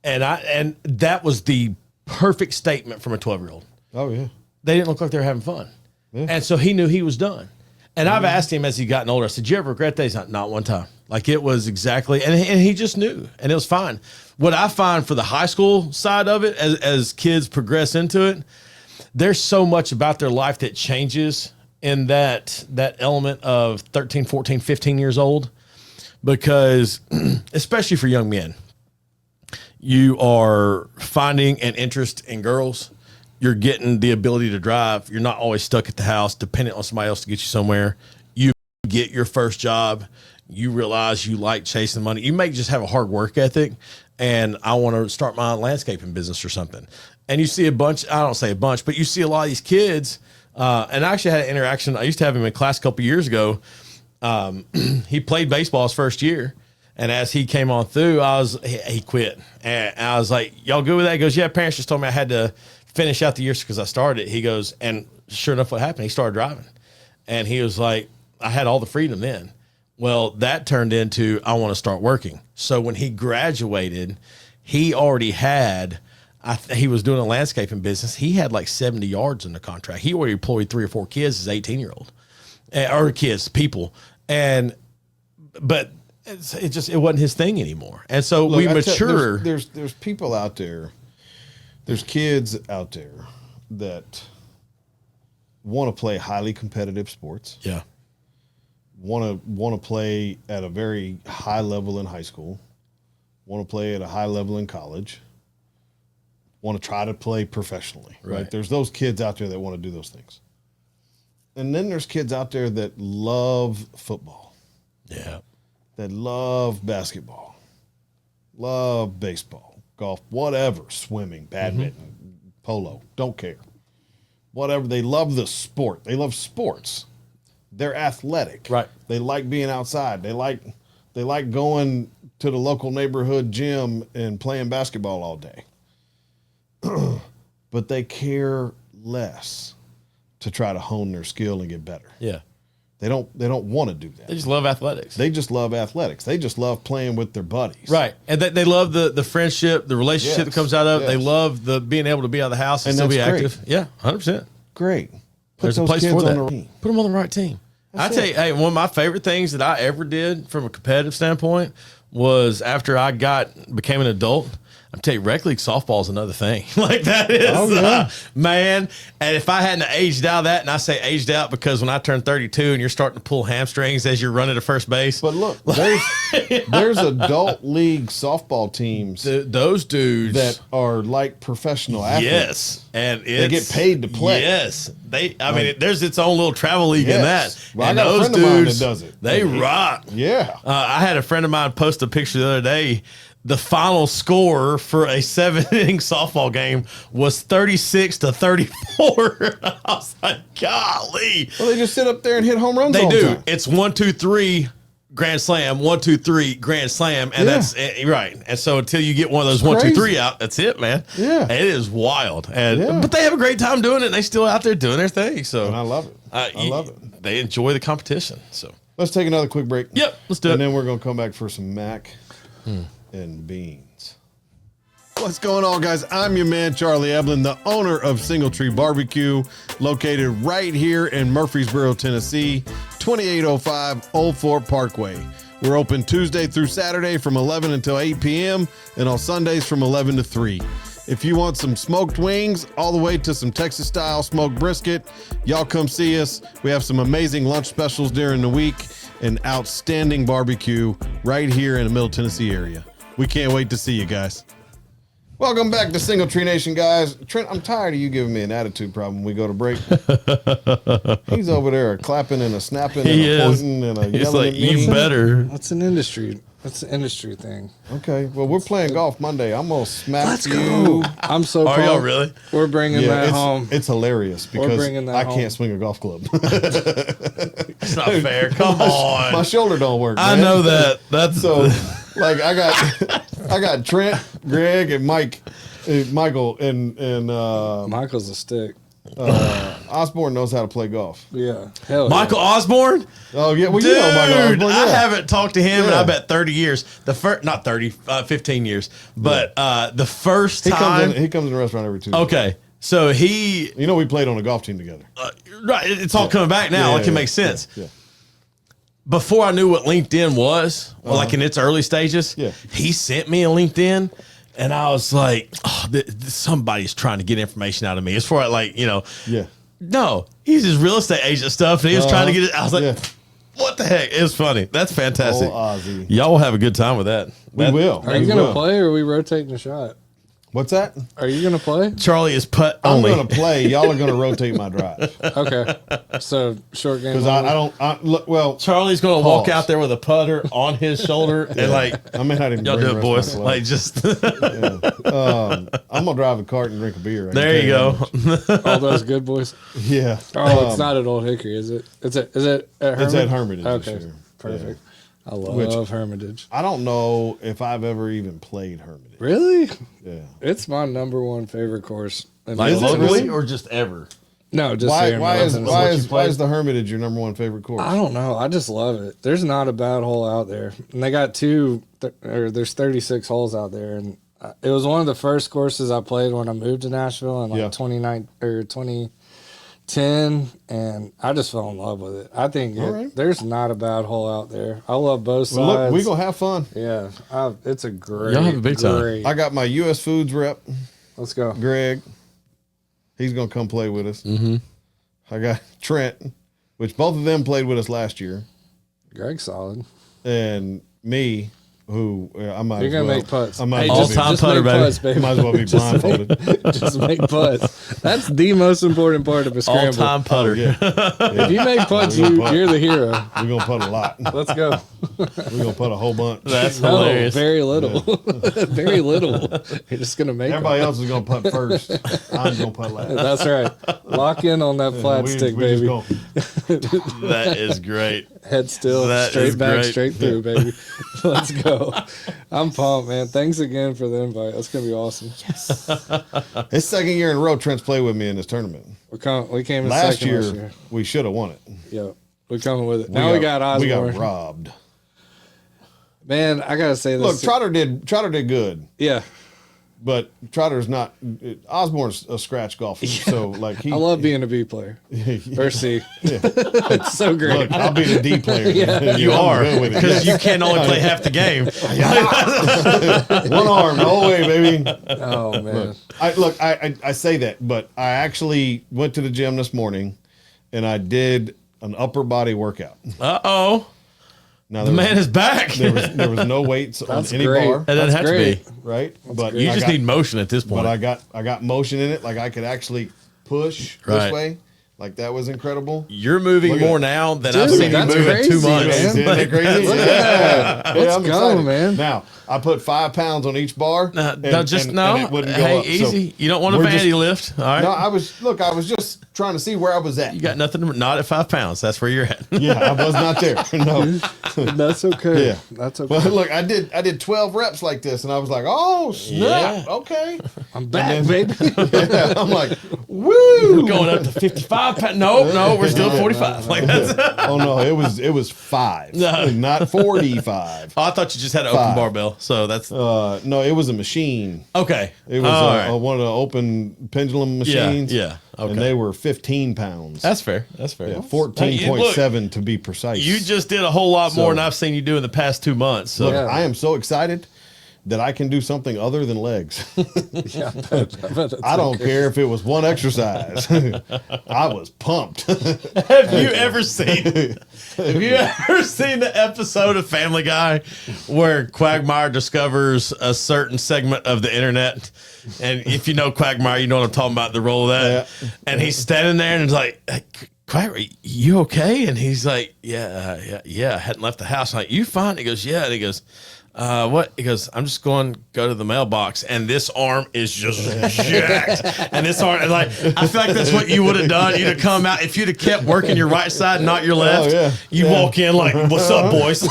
And that was the perfect statement from a 12-year-old. Oh, yeah. They didn't look like they were having fun. Yeah. And so he knew he was done. And I've asked him as he gotten older, I said, did you ever regret that? He's not one time. Like, it was exactly, and he just knew, and it was fine. What I find for the high school side of it, as kids progress into it, there's so much about their life that changes in that element of 13, 14, 15 years old, because especially for young men, you are finding an interest in girls. You're getting the ability to drive. You're not always stuck at the house, dependent on somebody else to get you somewhere. You get your first job. You realize you like chasing money. You may just have a hard work ethic, and I want to start my own landscaping business or something. And you see a bunch, I don't say a bunch, but you see a lot of these kids. And I actually had an interaction. I used to have him in class a couple years ago. He played baseball his first year. And as he came on through, he quit. And I was like, y'all good with that? He goes, yeah, parents just told me I had to finish out the year because I started. He goes, and sure enough, what happened? He started driving. And he was like, I had all the freedom then. Well, that turned into, I want to start working. So when he graduated, he already had, he was doing a landscaping business. He had like 70 yards in the contract. He already employed 3 or 4 kids as 18-year-old, or kids, people. But it wasn't his thing anymore. And so Look, we I tell- mature. there's people out there, there's kids out there that want to play highly competitive sports. Yeah. Want to play at a very high level in high school. Want to play at a high level in college. Want to try to play professionally. Right. There's those kids out there that want to do those things. And then there's kids out there that love football. Yeah. That love basketball, love baseball, golf, whatever, swimming, badminton, polo, don't care. Whatever, they love the sport. They love sports. They're athletic. Right. They like being outside. They like going to the local neighborhood gym and playing basketball all day. But they care less to try to hone their skill and get better. Yeah. They don't want to do that. They just love athletics. They just love athletics. They just love playing with their buddies. Right. And they love the friendship, the relationship Yes, that comes out of it. They yes. love the being able to be out of the house and And still be that's great. active. Yeah, 100%. Great. Put There's a those place kids for that. on the team. Put them on the right team. I tell you, hey, one of my favorite things that I ever did from a competitive standpoint was after I became an adult. I'm telling you, rec league softball is another thing. Like that is, man. And if I hadn't aged out of that, and I say aged out because when I turned 32 and you're starting to pull hamstrings as you're running to first base. But look, there's adult league softball teams Those dudes that are like professional athletes. yes, and They get paid to play. Yes, I mean, there's its own little travel league in that. Yes. Well, I and got a those friend of mine that dudes, does it. they rock. Yeah. I had a friend of mine post a picture the other day. The final score for a 7-inning softball game was 36-34. I was like, golly. Well, they just sit up there and hit home runs They all the do. time. It's 1, 2, 3 grand slam, 1, 2, 3 grand slam, and Yeah. that's right. And so until you get one of those 1, 2, 3 crazy. out, that's it, man. Yeah. it is wild. And Yeah. but they have a great time doing it. And they still out there doing their thing. So And I love it. I love it. They enjoy the competition. So Let's take another quick break. yep, let's do And it. then we're going to come back for some mac and beans. What's going on, guys? I'm your man, Charlie Eblin, the owner of Single Tree Barbecue, located right here in Murfreesboro, Tennessee, 2805 Old Fort Parkway. We're open Tuesday through Saturday from 11 until 8 p.m. and on Sundays from 11 to 3. If you want some smoked wings all the way to some Texas-style smoked brisket, y'all come see us. We have some amazing lunch specials during the week and outstanding barbecue right here in the Middle Tennessee area. We can't wait to see you guys. Welcome back to Single Tree Nation, guys. Trent, I'm tired of you giving me an attitude problem when we go to break. He's over there clapping and a snapping and a pointing and a He's yelling like, at me. you better. That's an industry. That's an industry thing. Okay, well, we're playing golf Monday. I'm going to smack Let's you. go. I'm so Are pumped. y'all really? We're bringing that home. It's hilarious because bringing that I home. can't swing a golf club. It's not fair. Come on. My shoulder don't work, I man. know that. That's So, like, I got Trent, Greg, and Michael, and Michael's a stick. Osborne knows how to play golf. Yeah. Hell Michael Osborne. Oh yeah, well Dude, you know Michael Osborne. I Yeah. haven't talked to him in Yeah. I bet 30 years. Not 30, 15 years. But the first He time. comes in the restaurant every Tuesday. Okay, so he You know we played on a golf team together. right. It's all coming back now. Yeah, Like yeah, it makes sense. Yeah. Before I knew what LinkedIn was, like in its early stages, Yeah. he sent me a LinkedIn. And I was like, oh, somebody's trying to get information out of me. As far as like, Yeah. no, he's his real estate agent stuff. And he was trying to get it. I was like, Yeah. what the heck? It was funny. That's fantastic. Oh, Ozzy. Y'all will have a good time with that. We will. Are you going to play or are we rotating the shot? What's that? Are you going to play? Charlie is putt I'm only. going to play. Y'all are going to rotate my drive. Okay. So short game. Because I don't, look, well, Charlie's going to walk Pause. out there with a putter on his shoulder and like, I may not even y'all bring do the it, rest of boys. my Like just club. I'm going to drive a cart and drink a beer. I can there you tell go. that all those good boys. much. Yeah. Oh, it's not at Old Hickory, is it? Is it at Hermitage? It's at Hermitage this Okay. year. Perfect. I love Hermitage. I don't know if I've ever even played Hermitage. Really? Yeah. It's my number one favorite course. in Like Is it Middle locally Tennessee. or just ever? No, just Why, here in why, Middle is, Tennessee. why, what you is, why played? is the Hermitage your number one favorite course? I don't know. I just love it. There's not a bad hole out there, and they got there's 36 holes out there, and it was one of the first courses I played when I moved to Nashville in like Yeah. 2019 10, and I just fell in love with it. I think there's not a bad hole out there. I love both sides. Well, look, we gonna have fun. Yeah, it's a great. Y'all have a big time. great- I got my U.S. Foods rep, Let's go. Greg. He's gonna come play with us. Mm-hmm. I got Trent, which both of them played with us last year, Greg's solid. and me, who I might. You're as gonna well, make putts. I might Hey, as well all be- time just putter, make baby. putts, baby. Might as well be blindfolded. Just make putts. That's the most important part of a All scramble. time putter. Oh, yeah. If you make putts, We're gonna putt. you're the hero. We're gonna put a lot. Let's go. We're gonna put a whole bunch. That's No, hilarious. very little. Very little. You're just gonna make Everybody them. else is gonna putt first. I'm gonna putt last. That's right. Lock in on that flat stick, we just baby. gonna- That is great. Head still, That is straight back, great. straight through, baby. Let's go. I'm pumped, man. Thanks again for the invite. That's gonna be awesome. It's second year in a row Trent's played with me in this tournament. We came in Last second year, last year. we should have won it. Yep. We're coming with it. Now we got Osborne. We got robbed. Man, I gotta say this. Look, Trotter did good, Yeah. but Trotter's not. Osborne's a scratch golfer, so like he. I love being a B player. Or C. It's so great. Look, I'll be the D player. You I'm are, good with it. because you can only play half the game. One arm, the whole way, baby. Oh man. I say that, but I actually went to the gym this morning, and I did an upper body workout. Uh-oh. Now The man is back. there was no weights on That's any great. bar, It doesn't That's have great. to be. right? But You just need motion at this point. But I got motion in it. Like I could actually push Right. this way. Like that was incredible. You're moving Look at more that. now than Dude, I've seen you that's move in 2 crazy, months. man. Isn't that crazy? Look at that. Let's I'm go, excited. man. Now I put 5 pounds on each bar. No, and it wouldn't go hey, up. So easy. You don't want a we're vanity just- lift. All right. No, I was just trying to see where I was at. You got nothing. Not at 5 pounds. That's where you're at. Yeah, I was not there. No. That's okay. Yeah. That's okay. But look, I did 12 reps like this, and I was like, oh snap, Yeah. okay. I'm back, baby. Yeah, I'm like, woo. Going up to 55 pounds. No, we're still 45. Like that's. Oh no, it was 5, No. not 45. Oh, I thought you just had an open 5. barbell. So that's No, it was a machine. okay. It was All right. one of the open pendulum machines. Yeah. Okay. And they were 15 pounds. That's fair. That's fair. Yeah, Hey, look, 14.7 to be precise. You just did a whole lot more So- than I've seen you do in the past 2 months. So Look, Yeah. I am so excited that I can do something other than legs. Yeah, I don't care if it was one exercise. I was pumped. have you ever seen the episode of Family Guy where Quagmire discovers a certain segment of the internet? And if you know Quagmire, you know what I'm talking about, the role of that. Yeah. And he's standing there and he's like, Quagmire, you okay? And he's like, yeah, I hadn't left the house. I'm like, you fine? He goes, yeah. And he goes, what? He goes, I'm just going to go to the mailbox, and this arm is just jacked. And this arm, and like, I feel like that's what you would have done. You'd have come out, if you'd have kept working your right side, not your left, yeah. you walk in like, what's up, boys?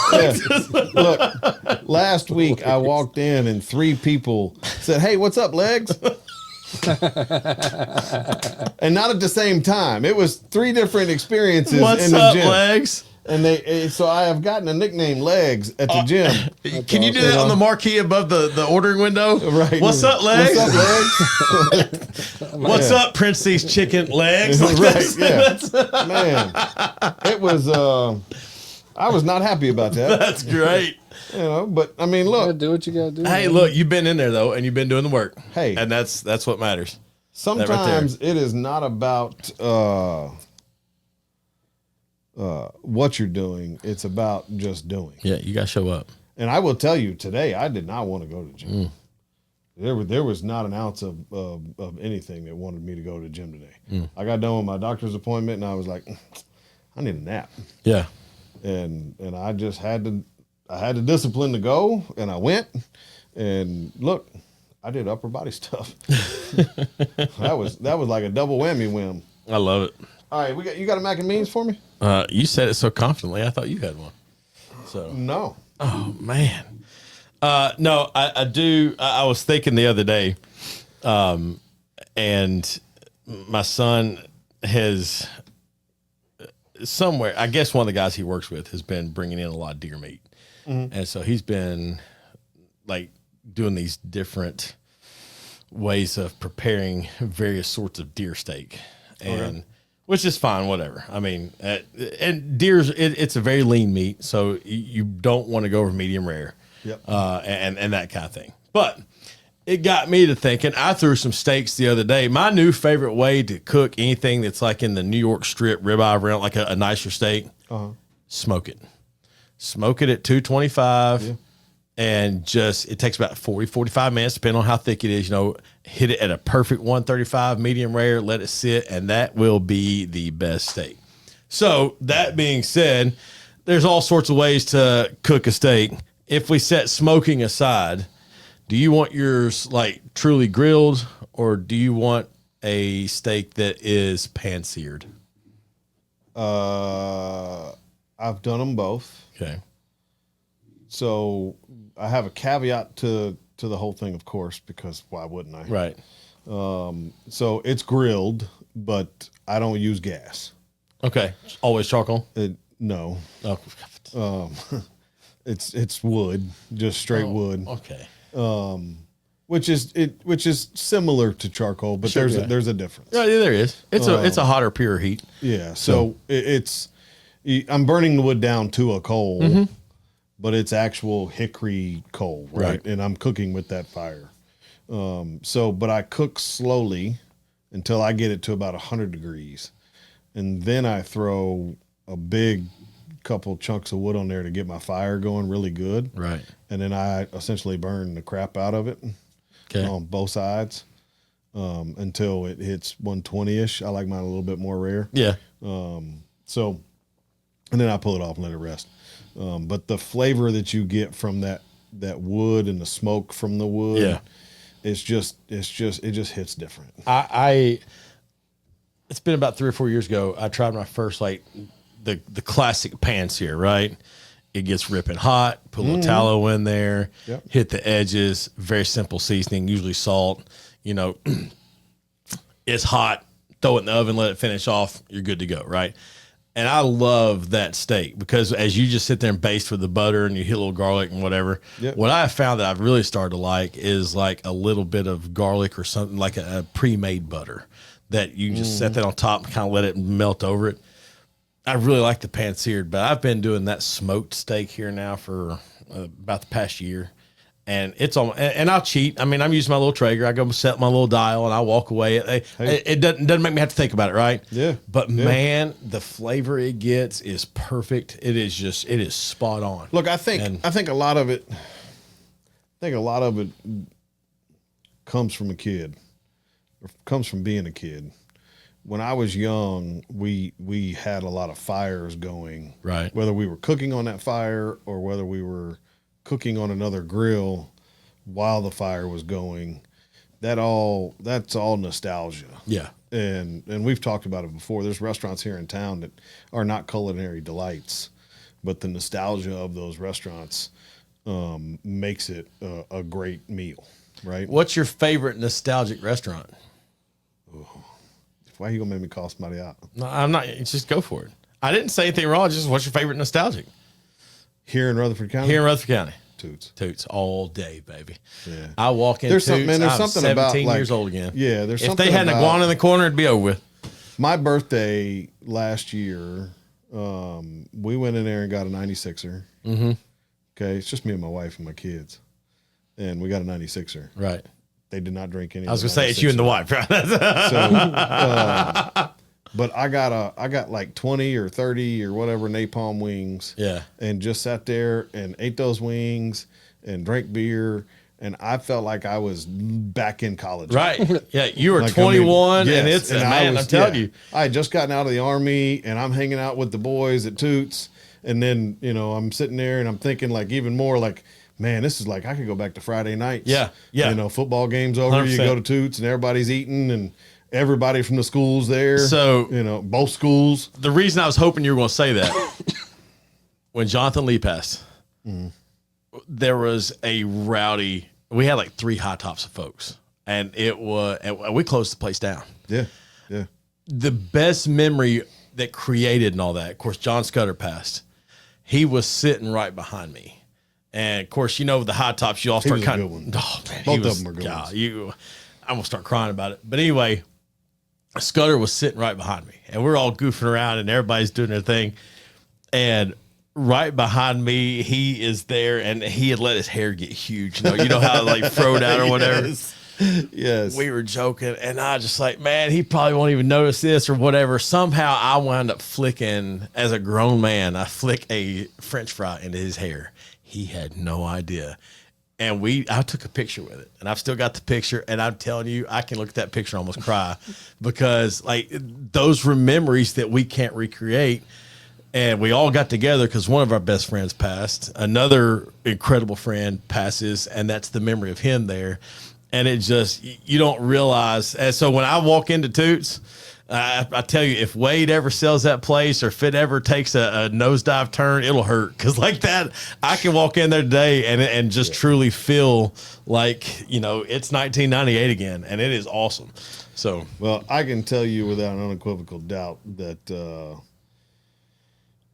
Look, last week I walked in and 3 people said, hey, what's up, legs? And not at the same time. It was 3 different experiences What's in the up, gym. legs? And so I have gotten a nickname, Legs, at the gym. Can you do that on the marquee above the ordering window? Right. What's up, legs? What's up, Legs? What's up, Princey's chicken legs? Like Right, yeah. Man, it was, I was not happy about that. That's great. You know, but I mean, You gotta look, do what you gotta do. Hey, man. look, you've been in there though, and you've been doing the work. Hey. and that's what matters. sometimes it is not about what you're doing. It's about just doing. Yeah, you gotta show up. And I will tell you today, I did not want to go to the gym. There was not an ounce of anything that wanted me to go to the gym today. I got done with my doctor's appointment, and I was like, I need a nap. Yeah. And I just had the discipline to go, and I went. And look, I did upper body stuff. that was like a double whammy whim. I love it. All right, you got a mac and beans for me? You said it so confidently. I thought you had one. So, No. oh man. No, I do. I was thinking the other day, and my son has somewhere, I guess one of the guys he works with has been bringing in a lot of deer meat. And so he's been like doing these different ways of preparing various sorts of deer steak. And which is fine, whatever. I mean, and deer's it's a very lean meat, so you don't want to go over medium rare, Yep. and that kind of thing. But it got me to thinking. I threw some steaks the other day. My new favorite way to cook anything that's like in the New York strip ribeye round, like a nicer steak, smoke it. Smoke it at 225. And just, it takes about 40, 45 minutes, depending on how thick it is, hit it at a perfect 135, medium rare, let it sit, and that will be the best steak. So that being said, there's all sorts of ways to cook a steak. If we set smoking aside, do you want yours like truly grilled, or do you want a steak that is pan-seared? I've done them both. Okay. So I have a caveat to the whole thing, of course, because why wouldn't I? Right. So it's grilled, but I don't use gas. Okay. Always charcoal? No. Oh. It's wood, just straight wood. Okay. Which is similar to charcoal, but Sure, there's a difference. Yeah, there is. It's a hotter, pure heat. Yeah. So I'm burning the wood down to a coal, but it's actual hickory coal, right? And I'm cooking with that fire. But I cook slowly until I get it to about 100 degrees. And then I throw a big couple chunks of wood on there to get my fire going really good. Right. And then I essentially burn the crap out of it on both sides until it hits 120-ish. I like mine a little bit more rare. Yeah. And then I pull it off and let it rest. But the flavor that you get from that wood and the smoke from the wood, it just hits different. It's been about 3 or 4 years ago. I tried my first the classic pan sear, right? It gets ripping hot, put a little tallow in there, hit the edges, very simple seasoning, usually salt, it's hot, throw it in the oven, let it finish off. You're good to go. Right. And I love that steak because as you just sit there and baste with the butter and you hit a little garlic and whatever, what I have found that I've really started to like is like a little bit of garlic or something like a pre-made butter that you just set that on top and kind of let it melt over it. I really like the pan seared, but I've been doing that smoked steak here now for about the past year. And it's on, and I'll cheat. I mean, I'm using my little Traeger. I go set my little dial and I walk away. It doesn't make me have to think about it, right? Yeah. But man, the flavor it gets is perfect. It is spot on. Look, I think a lot of it comes from a kid, or comes from being a kid. When I was young, we had a lot of fires going. Right. Whether we were cooking on that fire or whether we were cooking on another grill while the fire was going, that's all nostalgia. Yeah. And we've talked about it before. There's restaurants here in town that are not culinary delights, but the nostalgia of those restaurants makes it a great meal, right? What's your favorite nostalgic restaurant? Why are you gonna make me call somebody out? No, I'm not. Just go for it. I didn't say anything wrong. Just what's your favorite nostalgic? Here in Rutherford County? Here in Rutherford County. Toots all day, baby. Yeah. I walk in. There's Toots, something I'm about 17 years old again. Yeah, there's if something they had an iguana in the corner, it'd be over with. My birthday last year, we went in there and got a 96er. Mm-hmm. Okay, it's just me and my wife and my kids, and we got a 96er. Right. They did not drink any. I was gonna say it's you and the wife, right? So, but I got like 20 or 30 or whatever napalm wings. Yeah. And just sat there and ate those wings and drank beer. And I felt like I was back in college. Right. Yeah. You were Like, 21 yes, and it's, and man, I'm telling you. I had just gotten out of the Army and I'm hanging out with the boys at Toots. And then, I'm sitting there and I'm thinking like even more like, man, this is like, I could go back to Friday nights. Yeah. Yeah. Football game's over. 100%. You go to Toots and everybody's eating and everybody from the schools there. So, both schools. The reason I was hoping you were going to say that, when Jonathan Lee passed, there was a rowdy, we had like 3 high tops of folks, and we closed the place down. Yeah. Yeah. The best memory that created and all that, of course, John Scudder passed. He was sitting right behind me. And of course, the high tops, you all start kind of, oh man, Both of them were good ones. I'm going to start crying about it. But anyway, Scudder was sitting right behind me, and we're all goofing around, and everybody's doing their thing. And right behind me, he is there, and he had let his hair get huge. You know how like froed out or whatever. Yes. We were joking, and I just like, man, he probably won't even notice this or whatever. Somehow I wound up flicking, as a grown man, I flick a French fry into his hair. He had no idea. And I took a picture with it, and I've still got the picture. And I'm telling you, I can look at that picture and almost cry because like those were memories that we can't recreate. And we all got together because one of our best friends passed. Another incredible friend passes, and that's the memory of him there. And it just, you don't realize. And so when I walk into Toots, I tell you, if Wade ever sells that place or if it ever takes a nosedive turn, it'll hurt. Because like that, I can walk in there today and just truly feel like, you know, it's 1998 again. And it is awesome. So, well, I can tell you without an unequivocal doubt that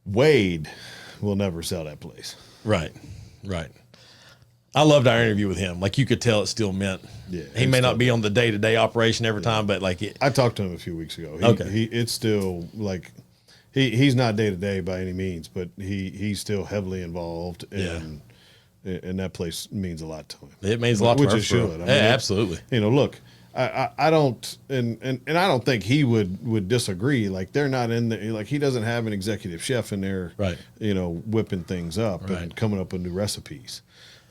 Wade will never sell that place. right. I loved our interview with him. Like you could tell it still meant. Yeah, he may not be on the day-to-day operation every time, but like it. I talked to him a few weeks ago. It's still like he's not day to day by any means, but he's still heavily involved, and that place means a lot to him. It means a lot to which us. it should. I mean, absolutely. Look, I don't, and I don't think he would disagree. Like they're not in there. Like he doesn't have an executive chef in there, right? Whipping things up right. and coming up with new recipes.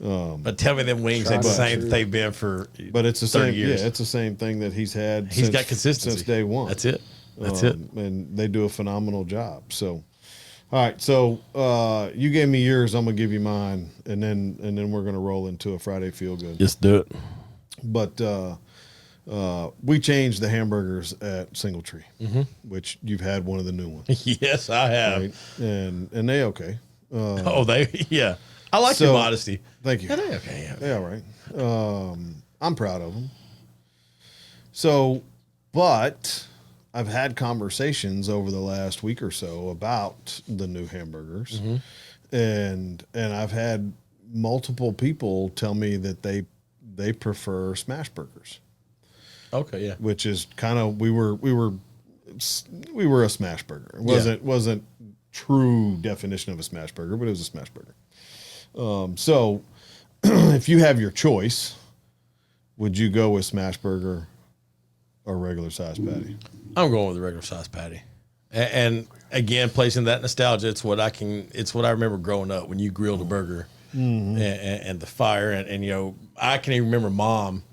But tell me them wings ain't the same that they've been for. But it's the 30 same. years. Yeah, it's the same thing that he's had. He's got consistency since day one. That's it. That's it. And they do a phenomenal job. So, all right. So you gave me yours. I'm gonna give you mine, and then we're gonna roll into a Friday feel good. Just do it. But we changed the hamburgers at Single Tree, which you've had one of the new ones. Yes, I have. Right? And they okay. Yeah. I like your modesty. Thank you. Yeah, they okay. Yeah, right. I'm proud of them. So, but I've had conversations over the last week or so about the new hamburgers, and I've had multiple people tell me that they prefer smash burgers. Okay, yeah. Which is kind of we were a smash burger. It wasn't true definition of a smash burger, but it was a smash burger. So if you have your choice, would you go with smash burger or regular size patty? I'm going with the regular size patty. And again, placing that nostalgia, it's what I remember growing up when you grilled a burger and the fire. And, you know, I can even remember Mom,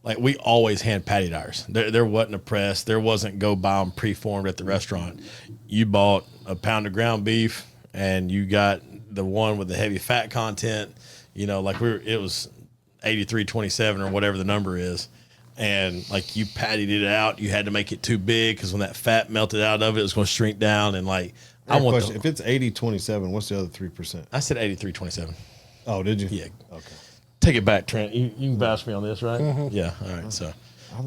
like we always hand patty ours. There wasn't a press. There wasn't go buy them preformed at the restaurant. You bought a pound of ground beef and you got the one with the heavy fat content, you know, like it was 83.27 or whatever the number is. And like you patted it out, you had to make it too big because when that fat melted out of it, it was going to shrink down. And like, if it's 80.27, what's the other 3%? I said 83.27. Oh, did you? Yeah. Okay. Take it back, Trent. You can vouch me on this, right? Yeah. All right. So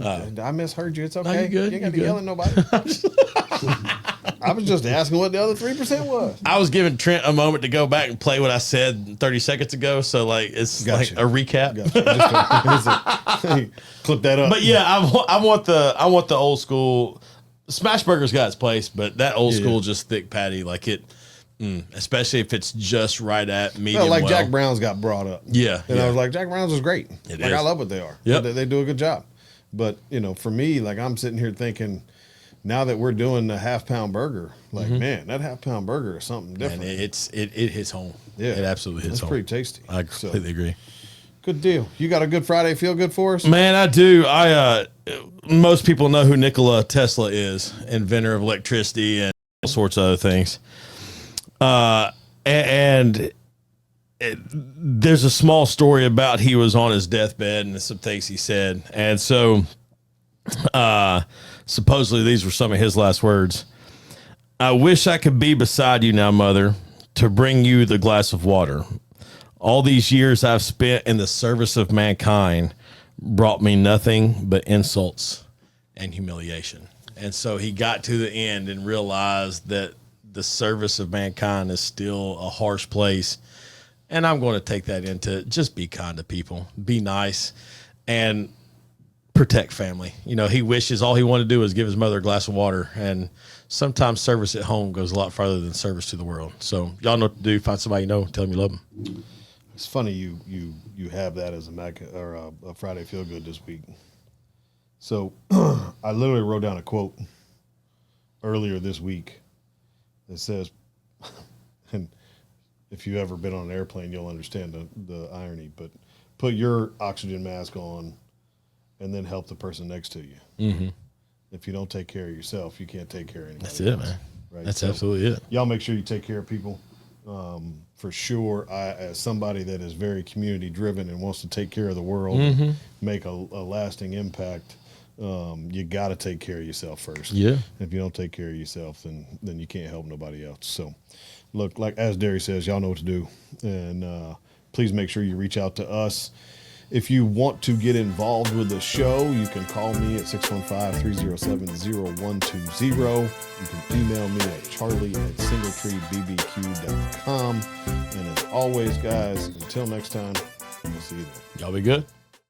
I misheard you. It's okay. No, you're good. You ain't got to You're yell good. at nobody. I was just asking what the other 3% was. I was giving Trent a moment to go back and play what I said 30 seconds ago. So like it's like a recap. Clip that up. But yeah, I want the old school. Smash Burger's got its place, but that old school just thick patty, like it, especially if it's just right at medium. Well, Jack Brown's got brought up. Yeah, and I was like, Jack Brown's is great. I love what they are. Yeah, they do a good job. But for me, like I'm sitting here thinking, now that we're doing the half-pound burger, like man, that half-pound burger is something different. And it hits home. Yeah, it absolutely hits home. It's pretty tasty. I completely agree. Good deal. You got a good Friday feel good for us? Man, I do. Most people know who Nikola Tesla is, inventor of electricity and all sorts of other things. There's a small story about he was on his deathbed and some things he said. And so supposedly these were some of his last words. I wish I could be beside you now, Mother, to bring you the glass of water. All these years I've spent in the service of mankind brought me nothing but insults and humiliation. And so he got to the end and realized that the service of mankind is still a harsh place. And I'm going to take that into just be kind to people, be nice, and protect family. You know, he wishes all he wanted to do was give his mother a glass of water, and sometimes service at home goes a lot farther than service to the world. So y'all know what to do. Find somebody you know, tell them you love them. It's funny you have that as a Friday Feel Good this week. So I literally wrote down a quote earlier this week that says, and if you've ever been on an airplane, you'll understand the irony, but put your oxygen mask on and then help the person next to you. Mm-hmm. If you don't take care of yourself, you can't take care of anybody. That's it, man. Right? That's absolutely it. Y'all make sure you take care of people. For sure, as somebody that is very community driven and wants to take care of the world, and make a lasting impact, you got to take care of yourself first. Yeah. If you don't take care of yourself, then you can't help nobody else. So, look, like as Derry says, y'all know what to do, and please make sure you reach out to us. If you want to get involved with the show, you can call me at 615-307-0120. You can email me at charlie@singletreebbq.com. And as always, guys, until next time, we'll see you then. Y'all be good.